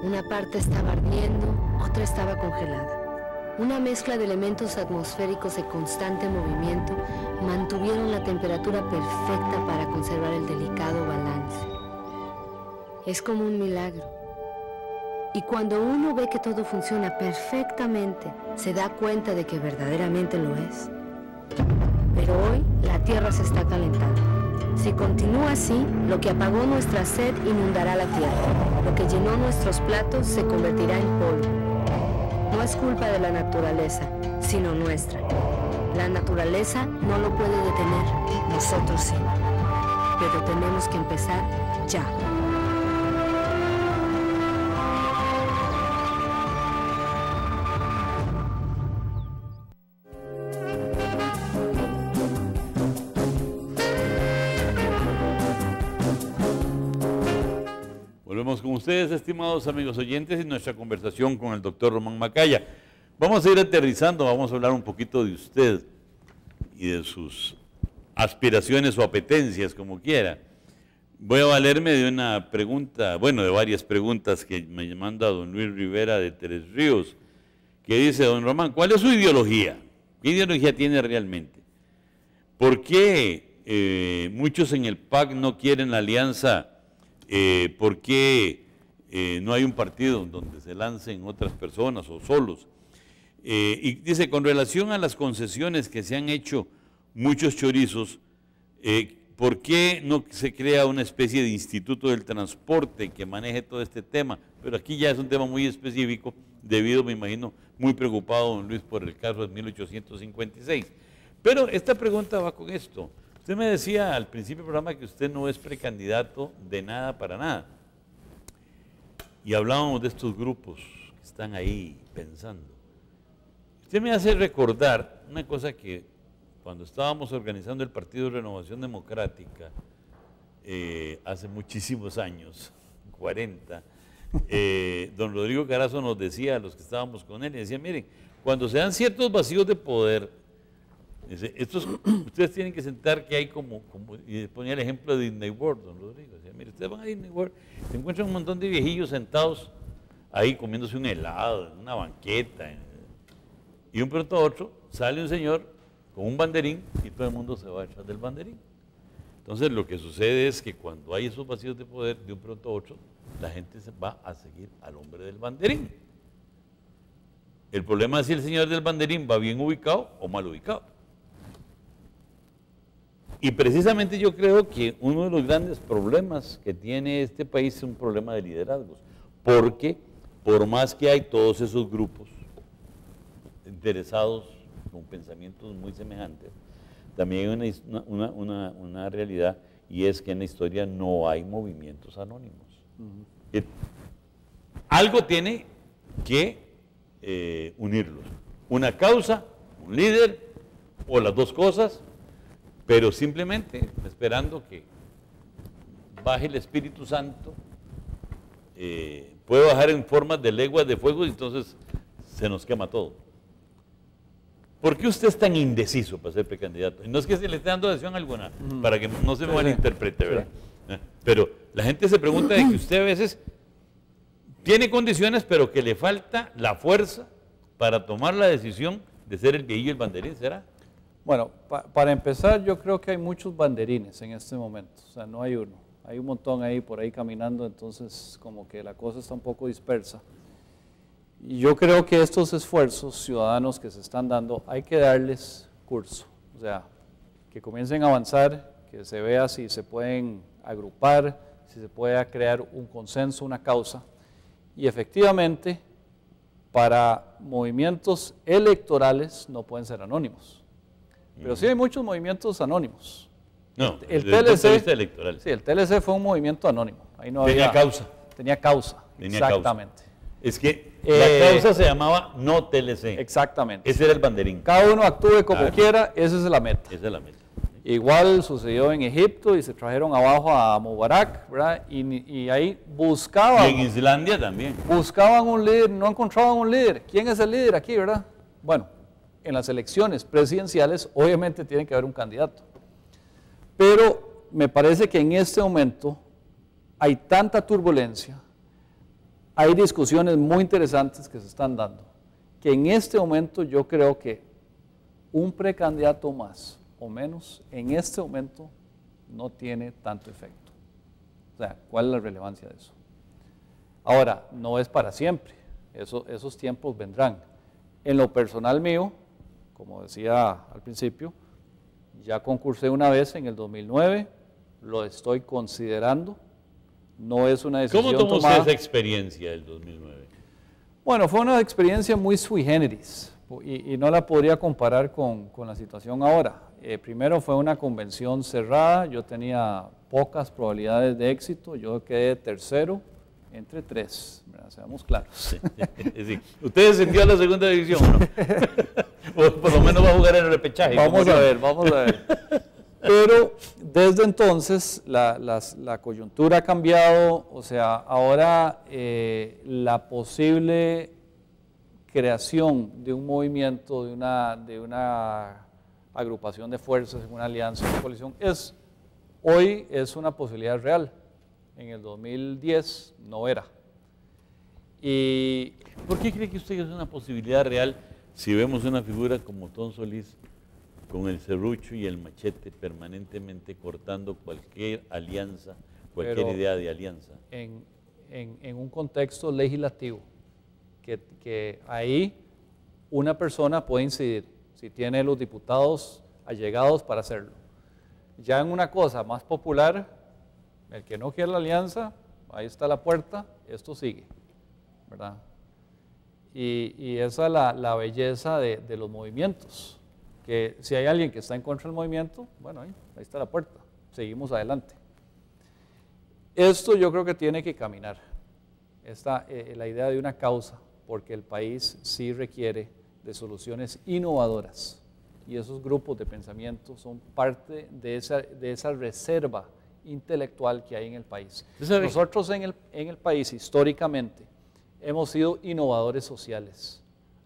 Una parte estaba ardiendo, otra estaba congelada. Una mezcla de elementos atmosféricos de constante movimiento mantuvieron la temperatura perfecta para conservar el delicado balance. Es como un milagro. Y cuando uno ve que todo funciona perfectamente, se da cuenta de que verdaderamente lo es. Pero hoy la tierra se está calentando. Si continúa así, lo que apagó nuestra sed inundará la tierra. Lo que llenó nuestros platos se convertirá en polvo. No es culpa de la naturaleza, sino nuestra. La naturaleza no lo puede detener, nosotros sí. Pero tenemos que empezar ya. Volvemos con ustedes, estimados amigos oyentes, en nuestra conversación con el doctor Román Macaya. Vamos a ir aterrizando, vamos a hablar un poquito de usted y de sus aspiraciones o apetencias, como quiera. Voy a valerme de una pregunta, bueno, de varias preguntas que me manda don Luis Rivera de Tres Ríos, que dice: don Román, ¿cuál es su ideología? ¿Qué ideología tiene realmente? ¿Por qué muchos en el PAC no quieren la alianza? ¿Por qué no hay un partido donde se lancen otras personas o solos? Y dice, con relación a las concesiones que se han hecho muchos chorizos, ¿por qué no se crea una especie de instituto del transporte que maneje todo este tema? Pero aquí ya es un tema muy específico, debido, me imagino, muy preocupado don Luis por el caso de 1856. Pero esta pregunta va con esto. Usted me decía al principio del programa que usted no es precandidato de nada para nada. Y hablábamos de estos grupos que están ahí pensando. Usted me hace recordar una cosa que cuando estábamos organizando el Partido de Renovación Democrática, hace muchísimos años, 40, don Rodrigo Carazo nos decía a los que estábamos con él, y decía, miren, cuando se dan ciertos vacíos de poder, dice, ustedes tienen que sentar que hay como, y ponía el ejemplo de Disney World, don Rodrigo, decía, miren, ustedes van a Disney World, se encuentran un montón de viejillos sentados ahí comiéndose un helado, en una banqueta, y un pronto a otro sale un señor con un banderín y todo el mundo se va detrás del banderín. Entonces lo que sucede es que cuando hay esos vacíos de poder, de un pronto a otro, la gente se va a seguir al hombre del banderín. El problema es si el señor del banderín va bien ubicado o mal ubicado. Y precisamente yo creo que uno de los grandes problemas que tiene este país es un problema de liderazgos, porque por más que hay todos esos grupos interesados con pensamientos muy semejantes, también hay una realidad, y es que en la historia no hay movimientos anónimos. Algo tiene que unirlos, una causa, un líder, o las dos cosas, pero simplemente esperando que baje el Espíritu Santo, puede bajar en formas de leguas de fuego y entonces se nos quema todo. ¿Por qué usted es tan indeciso para ser precandidato? Y no es que se le esté dando decisión alguna, para que no se me malinterprete, ¿verdad? Pero la gente se pregunta de que usted a veces tiene condiciones, pero que le falta la fuerza para tomar la decisión de ser el viejillo y el banderín, ¿será? Bueno, para empezar, yo creo que hay muchos banderines en este momento, o sea, no hay uno. Hay un montón ahí por ahí caminando, entonces como que la cosa está un poco dispersa. Y yo creo que estos esfuerzos ciudadanos que se están dando, hay que darles curso, o sea, que comiencen a avanzar, que se vea si se pueden agrupar, si se puede crear un consenso, una causa, y efectivamente, para movimientos electorales no pueden ser anónimos, pero sí hay muchos movimientos anónimos. No, el desde el punto de vista TLC, electoral. sí, el TLC fue un movimiento anónimo, ahí no Tenía había, causa. Tenía causa, Tenía exactamente. Causa. Es que la causa se llamaba no TLC. Exactamente. Ese era el banderín. Cada uno actúe como quiera, esa es la meta. Esa es la meta. Igual sucedió en Egipto y se trajeron abajo a Mubarak, ¿verdad? Y ahí buscaban. Y en Islandia también. Buscaban un líder, no encontraban un líder. ¿Quién es el líder aquí, verdad? Bueno, en las elecciones presidenciales obviamente tiene que haber un candidato. Pero me parece que en este momento hay tanta turbulencia, hay discusiones muy interesantes que se están dando, que en este momento yo creo que un precandidato más o menos, en este momento no tiene tanto efecto. O sea, ¿cuál es la relevancia de eso? Ahora, no es para siempre, esos tiempos vendrán. En lo personal mío, como decía al principio, ya concursé una vez en el 2009, lo estoy considerando. No es una decisión ¿Cómo tomó tomada. usted esa experiencia del 2009? Bueno, fue una experiencia muy sui generis y no la podría comparar con la situación ahora. Primero fue una convención cerrada, yo tenía pocas probabilidades de éxito, yo quedé tercero entre tres, ¿verdad? Seamos claros. Sí. Sí. ¿Usted descendió a la segunda división o no? Por lo menos va a jugar en el repechaje. Vamos a ver. Pero desde entonces la coyuntura ha cambiado, o sea, ahora la posible creación de un movimiento, de una agrupación de fuerzas, una alianza, una coalición, hoy es una posibilidad real. En el 2010 no era. Y ¿por qué cree que usted es una posibilidad real si vemos una figura como Tom Solís con el serrucho y el machete permanentemente cortando cualquier alianza, cualquier idea de alianza? En un contexto legislativo, que ahí una persona puede incidir, si tiene los diputados allegados para hacerlo. Ya en una cosa más popular, el que no quiere la alianza, ahí está la puerta, esto sigue, ¿verdad? Y esa es la belleza de los movimientos, que si hay alguien que está en contra del movimiento, bueno, ahí está la puerta, seguimos adelante. Esto yo creo que tiene que caminar, la idea de una causa, porque el país sí requiere de soluciones innovadoras, y esos grupos de pensamiento son parte de esa reserva intelectual que hay en el país. Nosotros en el país históricamente hemos sido innovadores sociales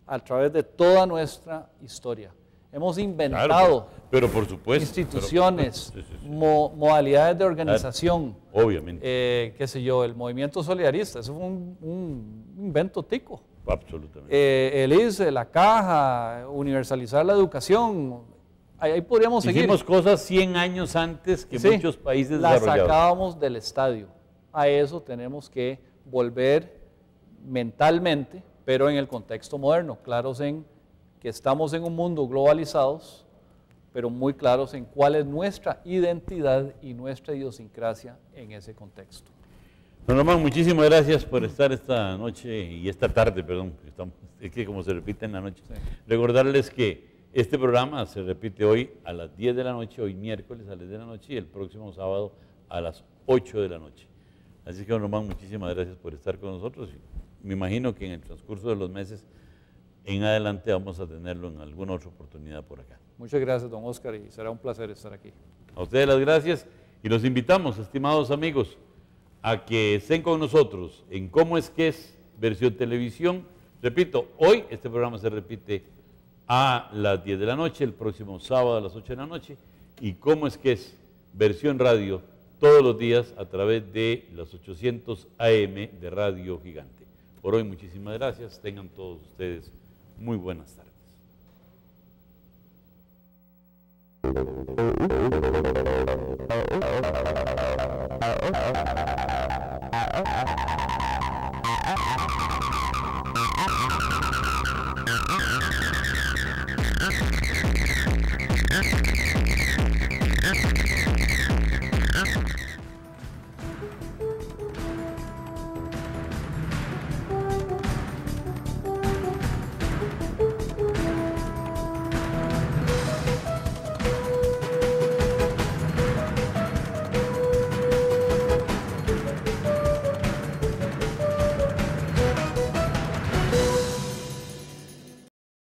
a través de toda nuestra historia. Hemos inventado, claro, pero por supuesto, instituciones, modalidades de organización. Obviamente. Qué sé yo, el movimiento solidarista, eso fue un invento tico. Absolutamente. El ICE, la caja, universalizar la educación, ahí podríamos seguir. Hicimos cosas 100 años antes que muchos países las desarrollados. Sacábamos del estadio. A eso tenemos que volver mentalmente, pero en el contexto moderno, claros en que estamos en un mundo globalizados, pero muy claros en cuál es nuestra identidad y nuestra idiosincrasia en ese contexto. Don Román, muchísimas gracias por estar esta noche y esta tarde, perdón, es que como se repite en la noche. Sí. Recordarles que este programa se repite hoy a las 10 de la noche, hoy miércoles a las 10 de la noche y el próximo sábado a las 8 de la noche. Así que, don Román, muchísimas gracias por estar con nosotros. Me imagino que en el transcurso de los meses en adelante vamos a tenerlo en alguna otra oportunidad por acá. Muchas gracias, don Oscar, y será un placer estar aquí. A ustedes las gracias y los invitamos, estimados amigos, a que estén con nosotros en Cómo es que es, versión televisión. Repito, hoy este programa se repite a las 10 de la noche, el próximo sábado a las 8 de la noche, y Cómo es que es, versión radio, todos los días a través de los 800 AM de Radio Gigante. Por hoy, muchísimas gracias. Tengan todos ustedes muy buenas tardes.